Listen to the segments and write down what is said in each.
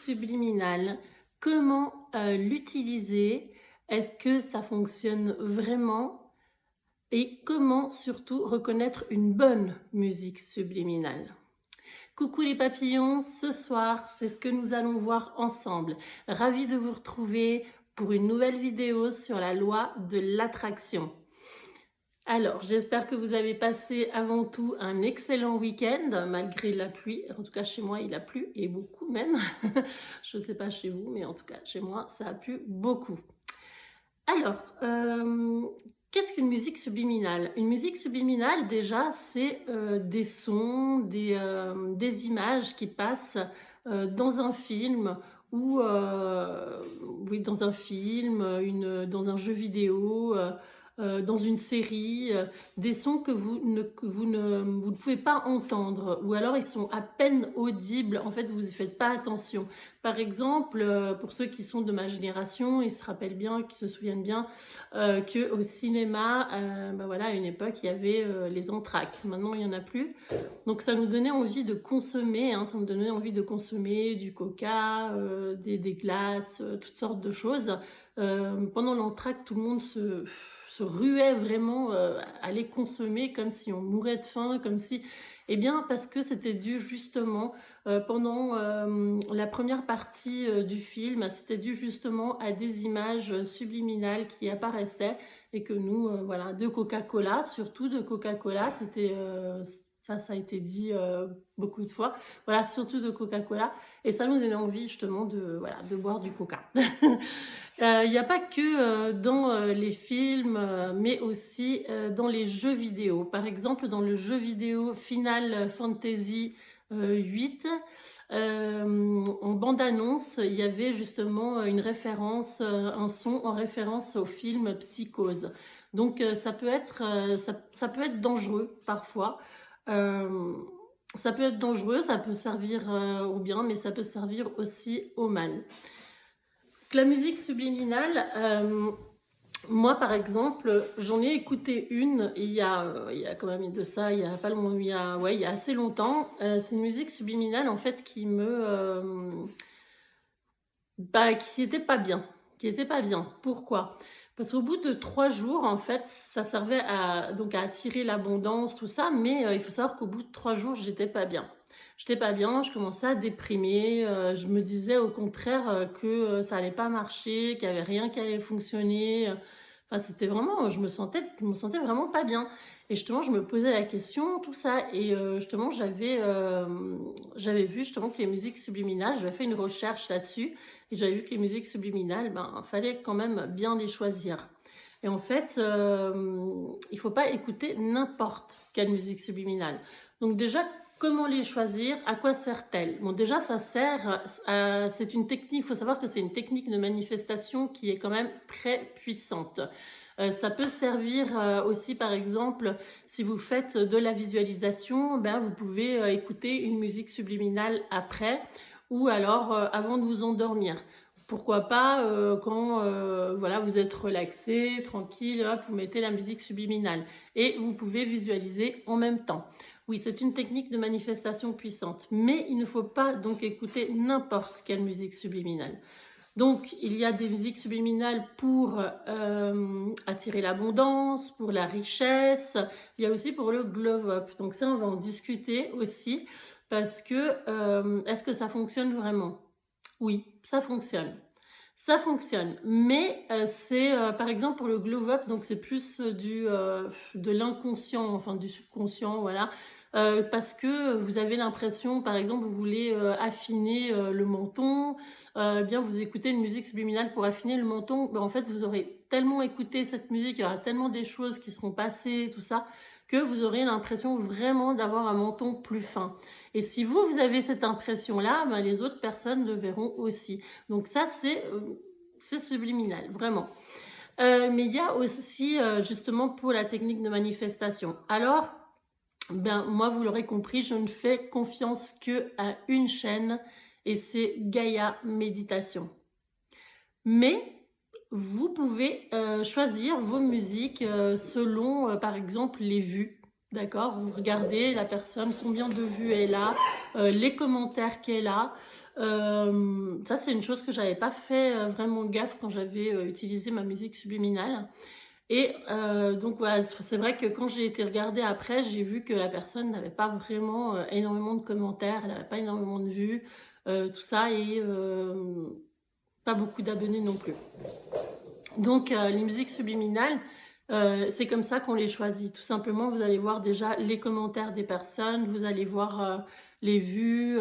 subliminal, comment l'utiliser? Est-ce que ça fonctionne vraiment? Et comment surtout reconnaître une bonne musique subliminale? Coucou les papillons, ce soir, c'est ce que nous allons voir ensemble. Ravie de vous retrouver pour une nouvelle vidéo sur la loi de l'attraction. Alors, j'espère que vous avez passé avant tout un excellent week-end, malgré la pluie. En tout cas, chez moi, il a plu, et beaucoup même. Je ne sais pas chez vous, mais en tout cas, chez moi, ça a plu beaucoup. Alors, qu'est-ce qu'une musique subliminale? Une musique subliminale, déjà, c'est des sons, des images qui passent dans un film ou oui, dans un film, dans un jeu vidéo, dans une série, des sons vous ne pouvez pas entendre, ou alors ils sont à peine audibles, en fait vous n'y faites pas attention. Par exemple, pour ceux qui sont de ma génération, ils se rappellent bien, qui se souviennent bien qu'au cinéma, ben voilà, à une époque, il y avait les entr'actes. Maintenant, il n'y en a plus. Donc, ça nous donnait envie de consommer, hein, ça nous donnait envie de consommer du coca, des glaces, toutes sortes de choses. Pendant l'entracte, tout le monde se ruait vraiment à les consommer comme si on mourait de faim, comme si... Eh bien, parce que c'était dû justement, pendant la première partie du film, c'était dû justement à des images subliminales qui apparaissaient et que nous, voilà, de Coca-Cola, surtout de Coca-Cola, c'était... ça a été dit beaucoup de fois, voilà, surtout de Coca-Cola, et ça nous donnait envie justement de, voilà, de boire du Coca. Il n'y a pas que dans les films, mais aussi dans les jeux vidéo. Par exemple, dans le jeu vidéo Final Fantasy 8, en bande-annonce, il y avait justement une référence, un son en référence au film Psychose. Donc ça peut être dangereux parfois. Ça peut être dangereux, ça peut servir au bien, mais ça peut servir aussi au mal. La musique subliminale, moi par exemple, j'en ai écouté une il y a quand même de ça, il y a pas longtemps, il y a assez longtemps. C'est une musique subliminale en fait qui qui était pas bien, Pourquoi? Parce qu'au bout de 3 jours, en fait, ça servait donc à attirer l'abondance, tout ça, mais il faut savoir qu'au bout de 3 jours, j'étais pas bien. J'étais pas bien, je commençais à déprimer, je me disais au contraire que ça allait pas marcher, qu'il y avait rien qui allait fonctionner. Enfin, c'était vraiment, je me sentais vraiment pas bien. Et justement, je me posais la question, tout ça. Et justement, j'avais vu justement que les musiques subliminales, j'avais fait une recherche là-dessus, et j'avais vu que les musiques subliminales, ben, fallait quand même bien les choisir. Et en fait, il faut pas écouter n'importe quelle musique subliminale. Donc déjà, comment les choisir? À quoi sert-elle? Bon, déjà, ça sert, c'est une technique, il faut savoir que c'est une technique de manifestation qui est quand même très puissante. Ça peut servir aussi, par exemple, si vous faites de la visualisation, ben, vous pouvez écouter une musique subliminale après, ou alors avant de vous endormir. Pourquoi pas quand voilà, vous êtes relaxé, tranquille, hop, vous mettez la musique subliminale. Et vous pouvez visualiser en même temps. Oui, c'est une technique de manifestation puissante, mais il ne faut pas donc écouter n'importe quelle musique subliminale. Donc, il y a des musiques subliminales pour attirer l'abondance, pour la richesse, il y a aussi pour le glow up. Donc ça, on va en discuter aussi, parce que est-ce que ça fonctionne vraiment? Oui, ça fonctionne. Ça fonctionne, mais c'est par exemple pour le glow up, donc c'est plus de l'inconscient, enfin du subconscient, voilà. Parce que vous avez l'impression, par exemple, vous voulez affiner le menton, bien vous écoutez une musique subliminale pour affiner le menton, ben, en fait vous aurez tellement écouté cette musique, il y aura tellement des choses qui seront passées, tout ça, que vous aurez l'impression vraiment d'avoir un menton plus fin. Et si vous avez cette impression-là, ben, les autres personnes le verront aussi. Donc ça, c'est subliminal, vraiment. Mais il y a aussi, justement, pour la technique de manifestation. Alors, ben, moi, vous l'aurez compris, je ne fais confiance qu'à une chaîne, et c'est Gaïa Méditation. Mais vous pouvez choisir vos musiques selon, par exemple, les vues. D'accord? Vous regardez la personne, combien de vues elle a, les commentaires qu'elle a. Ça, c'est une chose que j'avais pas fait vraiment gaffe quand j'avais utilisé ma musique subliminale. Et donc voilà, c'est vrai que quand j'ai été regarder après, j'ai vu que la personne n'avait pas vraiment énormément de commentaires, elle n'avait pas énormément de vues, tout ça, et pas beaucoup d'abonnés non plus. Donc les musiques subliminales, c'est comme ça qu'on les choisit. Tout simplement, vous allez voir déjà les commentaires des personnes, vous allez voir les vues,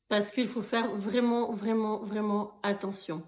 parce qu'il faut faire vraiment, vraiment, vraiment attention.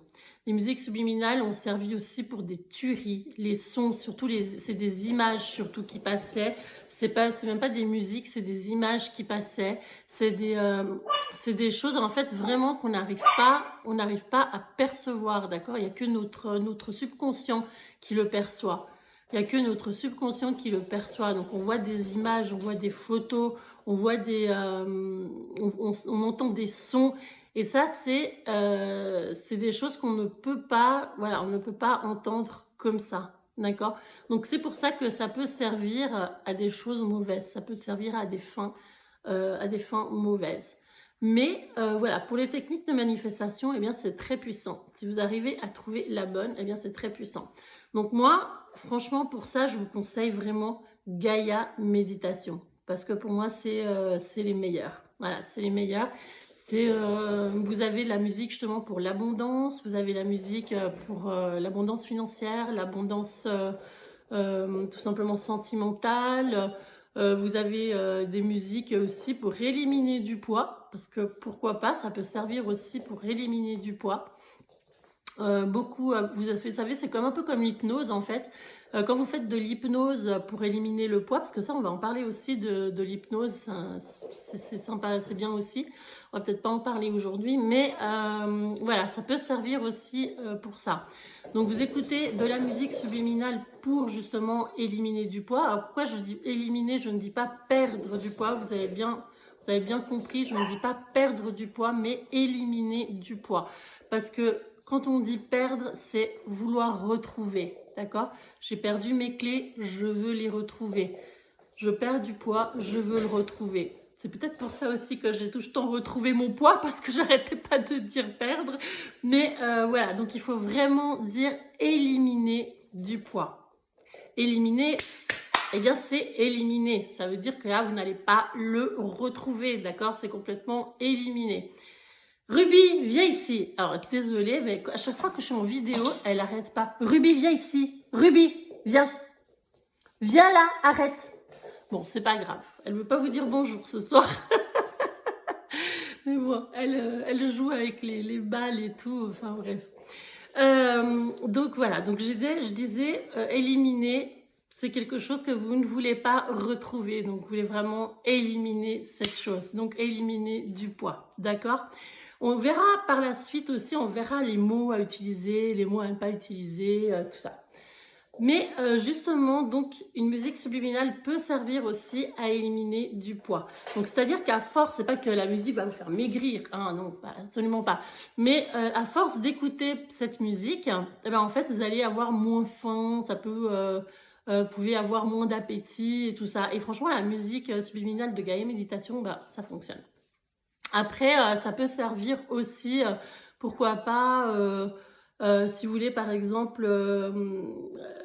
Les musiques subliminales ont servi aussi pour des tueries. Les sons, surtout, c'est des images surtout qui passaient. C'est même pas des musiques, c'est des images qui passaient. C'est des choses en fait vraiment qu'on n'arrive pas à percevoir, d'accord? Il n'y a que notre subconscient qui le perçoit. Il n'y a que notre subconscient qui le perçoit. Donc on voit des images, on voit des photos, on voit on entend des sons. Et ça, c'est des choses qu'on ne peut pas, voilà, on ne peut pas entendre comme ça, d'accord? Donc c'est pour ça que ça peut servir à des choses mauvaises, ça peut servir à des fins mauvaises. Mais voilà, pour les techniques de manifestation, eh bien c'est très puissant. Si vous arrivez à trouver la bonne, eh bien c'est très puissant. Donc moi, franchement, pour ça, je vous conseille vraiment Gaïa Méditation. Parce que pour moi, c'est les meilleurs. Voilà, c'est les meilleurs. Vous avez la musique justement pour l'abondance, vous avez la musique pour l'abondance financière, l'abondance tout simplement sentimentale. Vous avez des musiques aussi pour éliminer du poids, parce que pourquoi pas, ça peut servir aussi pour éliminer du poids. Vous savez, c'est un peu comme l'hypnose en fait. Quand vous faites de l'hypnose pour éliminer le poids, parce que ça, on va en parler aussi de l'hypnose, c'est sympa, c'est bien aussi. On va peut-être pas en parler aujourd'hui, mais voilà, ça peut servir aussi pour ça. Donc, vous écoutez de la musique subliminale pour justement éliminer du poids. Alors, pourquoi je dis éliminer, je ne dis pas perdre du poids, vous avez bien compris, je ne dis pas perdre du poids, mais éliminer du poids. Parce que quand on dit perdre, c'est vouloir retrouver, d'accord? J'ai perdu mes clés, je veux les retrouver. Je perds du poids, je veux le retrouver. C'est peut-être pour ça aussi que j'ai tout le temps retrouvé mon poids, parce que j'arrêtais pas de dire perdre. Mais voilà, donc il faut vraiment dire éliminer du poids. Éliminer, eh bien c'est éliminer. Ça veut dire que là, vous n'allez pas le retrouver, d'accord? C'est complètement éliminé. Ruby, viens ici. Alors, désolée, mais à chaque fois que je suis en vidéo, elle n'arrête pas. Ruby, viens ici. Ruby, viens. Viens là, arrête. Bon, c'est pas grave. Elle ne veut pas vous dire bonjour ce soir. Mais bon, elle joue avec les balles et tout. Enfin, bref. Donc, voilà. Donc, je disais, éliminer, c'est quelque chose que vous ne voulez pas retrouver. Donc, vous voulez vraiment éliminer cette chose. Donc, éliminer du poids. D'accord ? On verra par la suite aussi, on verra les mots à utiliser, les mots à ne pas utiliser, tout ça. Mais justement, donc, une musique subliminale peut servir aussi à éliminer du poids. Donc, c'est-à-dire qu'à force, c'est pas que la musique va vous faire maigrir, hein, non, absolument pas. Mais à force d'écouter cette musique, eh ben, en fait, vous allez avoir moins faim, vous pouvez avoir moins d'appétit et tout ça. Et franchement, la musique subliminale de Gaïa Méditation, bah, ça fonctionne. Après, ça peut servir aussi, pourquoi pas, si vous voulez par exemple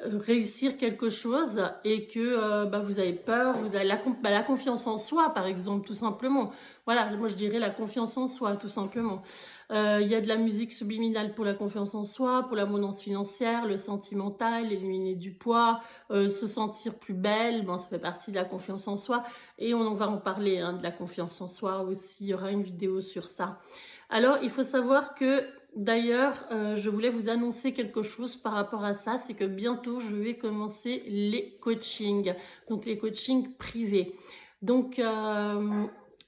réussir quelque chose et que vous avez peur, vous avez la confiance en soi par exemple, tout simplement. Voilà, moi je dirais la confiance en soi, tout simplement. Il y a de la musique subliminale pour la confiance en soi, pour l'abondance financière, le sentimental, éliminer du poids, se sentir plus belle, bon, ça fait partie de la confiance en soi. Et on va en parler hein, de la confiance en soi aussi, il y aura une vidéo sur ça. Alors, il faut savoir que, d'ailleurs, je voulais vous annoncer quelque chose par rapport à ça, c'est que bientôt, je vais commencer les coachings, donc les coachings privés. Donc,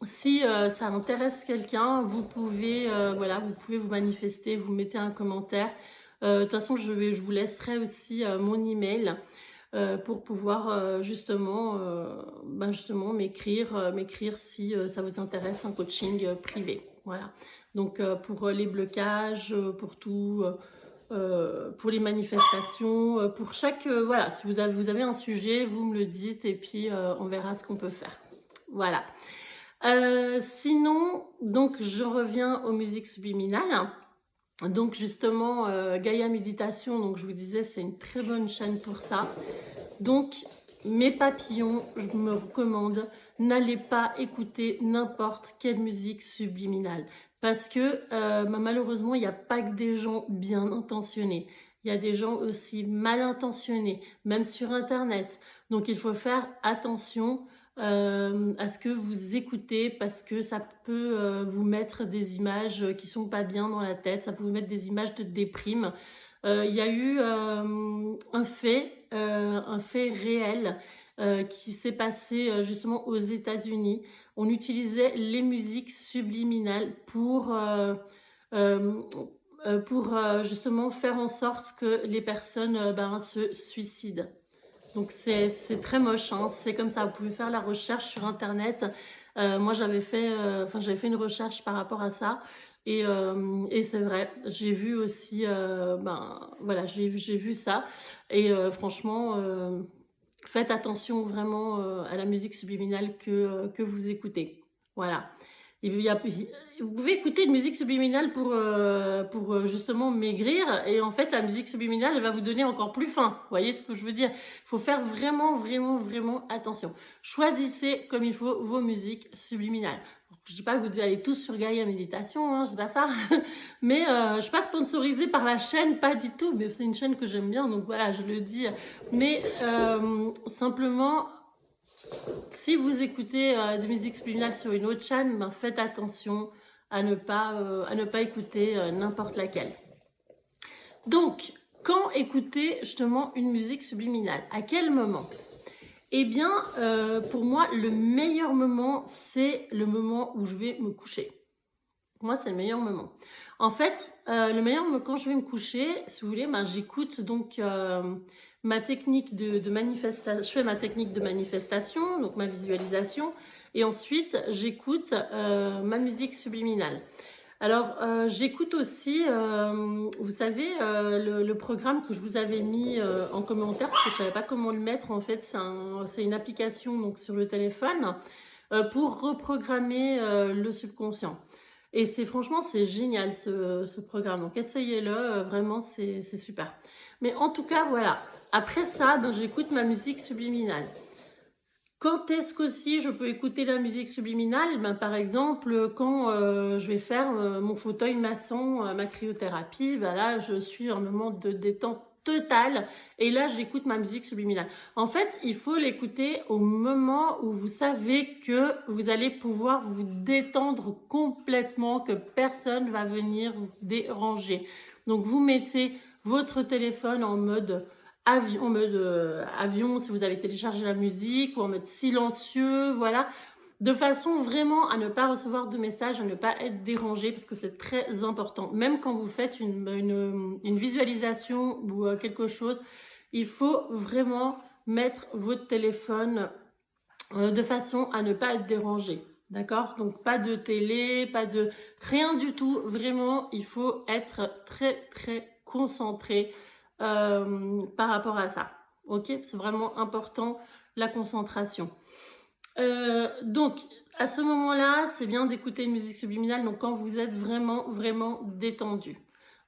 si ça intéresse quelqu'un, vous pouvez vous manifester, vous mettez un commentaire. De toute façon, je vous laisserai aussi mon email pour pouvoir justement m'écrire si ça vous intéresse un coaching privé. Voilà. Donc pour les blocages, pour tout, pour les manifestations, pour chaque voilà, si vous avez un sujet, vous me le dites et puis on verra ce qu'on peut faire. Voilà. Sinon, donc je reviens aux musiques subliminales. Donc justement, Gaïa Méditation, donc je vous disais, c'est une très bonne chaîne pour ça. Donc, mes papillons, je me recommande, n'allez pas écouter n'importe quelle musique subliminale. Parce que malheureusement, il n'y a pas que des gens bien intentionnés. Il y a des gens aussi mal intentionnés, même sur Internet. Donc, il faut faire attention à ce que vous écoutez parce que ça peut vous mettre des images qui sont pas bien dans la tête. Ça peut vous mettre des images de déprime. Il y a eu un fait réel qui s'est passé justement aux États-Unis. On utilisait les musiques subliminales euh, pour justement faire en sorte que les personnes se suicident. Donc c'est très moche, hein. C'est comme ça. Vous pouvez faire la recherche sur Internet. Moi j'avais fait une recherche par rapport à ça. Et c'est vrai, j'ai vu aussi, voilà, j'ai vu ça. Et franchement, faites attention vraiment à la musique subliminale que vous écoutez. Voilà. Vous pouvez écouter une musique subliminale pour justement maigrir. Et en fait, la musique subliminale, elle va vous donner encore plus faim. Vous voyez ce que je veux dire? Il faut faire vraiment, vraiment, vraiment attention. Choisissez comme il faut vos musiques subliminales. Je ne dis pas que vous devez aller tous sur Gaïa Méditation, hein, je dis pas ça. Mais je ne suis pas sponsorisée par la chaîne, pas du tout. Mais c'est une chaîne que j'aime bien, donc voilà, je le dis. Mais simplement, si vous écoutez des musiques subliminales sur une autre chaîne, faites attention à ne pas écouter n'importe laquelle. Donc, quand écouter justement une musique subliminale? À quel moment? Eh bien, pour moi, le meilleur moment, c'est le moment où je vais me coucher. Pour moi, c'est le meilleur moment. En fait, le meilleur moment quand je vais me coucher, si vous voulez, j'écoute donc ma technique de manifestation. Je fais ma technique de manifestation, donc ma visualisation, et ensuite j'écoute ma musique subliminale. Alors, j'écoute aussi, vous savez, le programme que je vous avais mis en commentaire, parce que je ne savais pas comment le mettre. En fait, c'est une application donc, sur le téléphone pour reprogrammer le subconscient. Et franchement, c'est génial ce programme. Donc, essayez-le, vraiment, c'est super. Mais en tout cas, voilà. Après ça, j'écoute ma musique subliminale. Quand est-ce qu'aussi je peux écouter la musique subliminale? Par exemple, quand je vais faire mon fauteuil maçon, ma cryothérapie, là, je suis en moment de détente totale et là, j'écoute ma musique subliminale. En fait, il faut l'écouter au moment où vous savez que vous allez pouvoir vous détendre complètement, que personne ne va venir vous déranger. Donc, vous mettez votre téléphone en mode avion si vous avez téléchargé la musique, ou en mode silencieux, voilà, de façon vraiment à ne pas recevoir de messages, à ne pas être dérangé, parce que c'est très important. Même quand vous faites une visualisation ou quelque chose, il faut vraiment mettre votre téléphone de façon à ne pas être dérangé. D'accord? Donc pas de télé, pas de rien du tout. Vraiment, il faut être très très concentré par rapport à ça. Ok? C'est vraiment important, la concentration. Donc, à ce moment-là, c'est bien d'écouter une musique subliminale, donc quand vous êtes vraiment, vraiment détendu.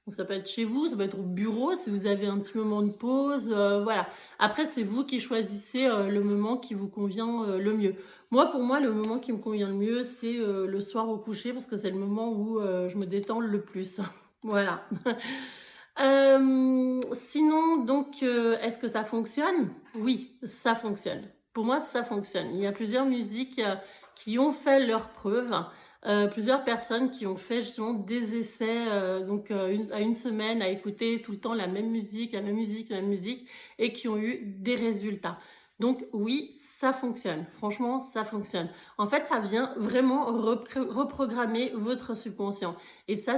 Donc, ça peut être chez vous, ça peut être au bureau, si vous avez un petit moment de pause, voilà. Après, c'est vous qui choisissez le moment qui vous convient le mieux. Pour moi, le moment qui me convient le mieux, c'est le soir au coucher, parce que c'est le moment où je me détends le plus. Voilà. Sinon, donc, est-ce que ça fonctionne? Oui, ça fonctionne. Pour moi, ça fonctionne. Il y a plusieurs musiques qui ont fait leurs preuves. Plusieurs personnes qui ont fait justement des essais à une semaine à écouter tout le temps la même musique, et qui ont eu des résultats. Donc oui, ça fonctionne. Franchement, ça fonctionne. En fait, ça vient vraiment reprogrammer votre subconscient. Et ça,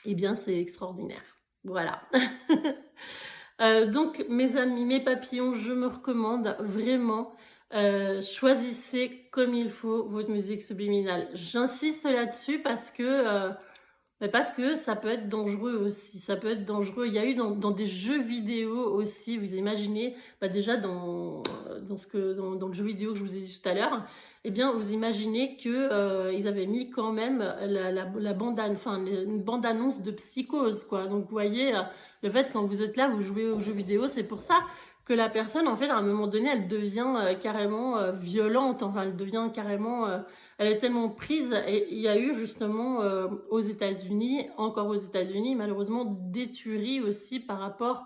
eh bien, c'est extraordinaire. Voilà. Donc, mes amis, mes papillons, je me recommande vraiment, choisissez comme il faut votre musique subliminale. J'insiste là-dessus parce que Mais parce que ça peut être dangereux aussi, ça peut être dangereux. Il y a eu dans des jeux vidéo aussi, vous imaginez, bah déjà dans le jeu vidéo que je vous ai dit tout à l'heure, eh bien vous imaginez que ils avaient mis quand même la bande, enfin une bande annonce de Psychose, quoi. Donc vous voyez, le fait quand vous êtes là, vous jouez aux jeux vidéo, c'est pour ça que la personne, en fait, à un moment donné, elle devient carrément violente, enfin elle devient carrément elle est tellement prise, et il y a eu justement aux États-Unis, encore aux États-Unis, malheureusement des tueries aussi par rapport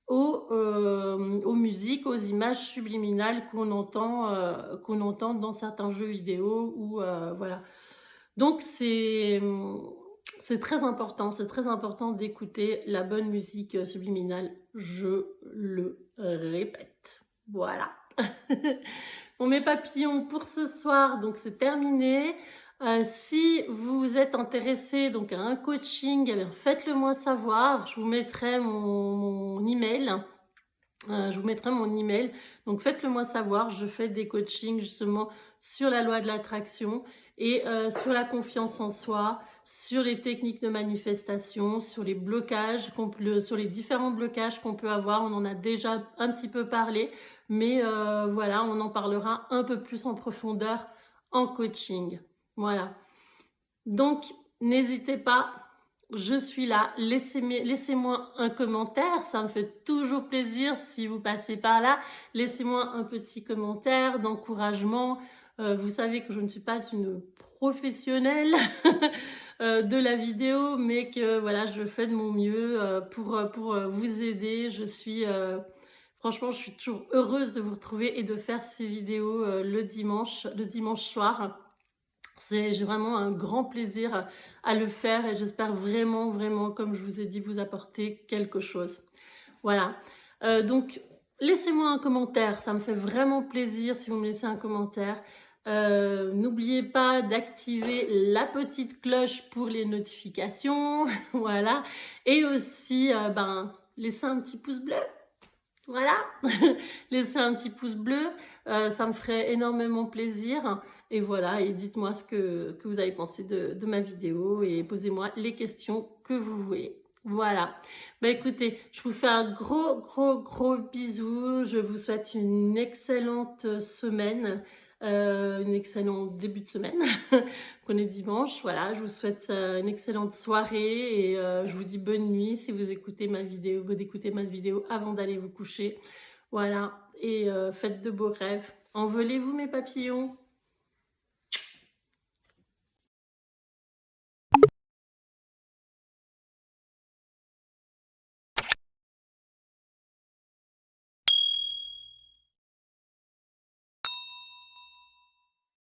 aux musiques, aux images subliminales qu'on entend dans certains jeux vidéo ou voilà. Donc c'est très important d'écouter la bonne musique subliminale, je le répète. Voilà. Bon, mes papillons, pour ce soir, donc c'est terminé. Si vous êtes intéressé donc à un coaching, eh bien, faites-le moi savoir. Je vous mettrai mon email. Je vous mettrai mon email. Donc faites-le moi savoir. Je fais des coachings justement sur la loi de l'attraction et sur la confiance en soi, sur les techniques de manifestation, sur les blocages, sur les différents blocages qu'on peut avoir. On en a déjà un petit peu parlé, mais voilà, on en parlera un peu plus en profondeur en coaching. Voilà. Donc, n'hésitez pas, je suis là. Laissez-moi un commentaire, ça me fait toujours plaisir si vous passez par là. Laissez-moi un petit commentaire d'encouragement. Vous savez que je ne suis pas une professionnelle de la vidéo, mais que voilà, je fais de mon mieux pour vous aider. Franchement, je suis toujours heureuse de vous retrouver et de faire ces vidéos le dimanche soir. J'ai vraiment un grand plaisir à le faire et j'espère vraiment, vraiment, comme je vous ai dit, vous apporter quelque chose. Voilà. Donc, laissez-moi un commentaire. Ça me fait vraiment plaisir si vous me laissez un commentaire. N'oubliez pas d'activer la petite cloche pour les notifications. Voilà. Et aussi, laissez un petit pouce bleu. Voilà. Laissez un petit pouce bleu. Ça me ferait énormément plaisir. Et voilà, et dites-moi ce que vous avez pensé de ma vidéo et posez-moi les questions que vous voulez. Voilà. Bah écoutez, je vous fais un gros, gros, gros bisou. Je vous souhaite une excellente semaine, une excellente début de semaine. Qu'on est dimanche. Voilà, je vous souhaite une excellente soirée et je vous dis bonne nuit si vous écoutez ma vidéo avant d'aller vous coucher. Voilà, et faites de beaux rêves. Envolez-vous mes papillons.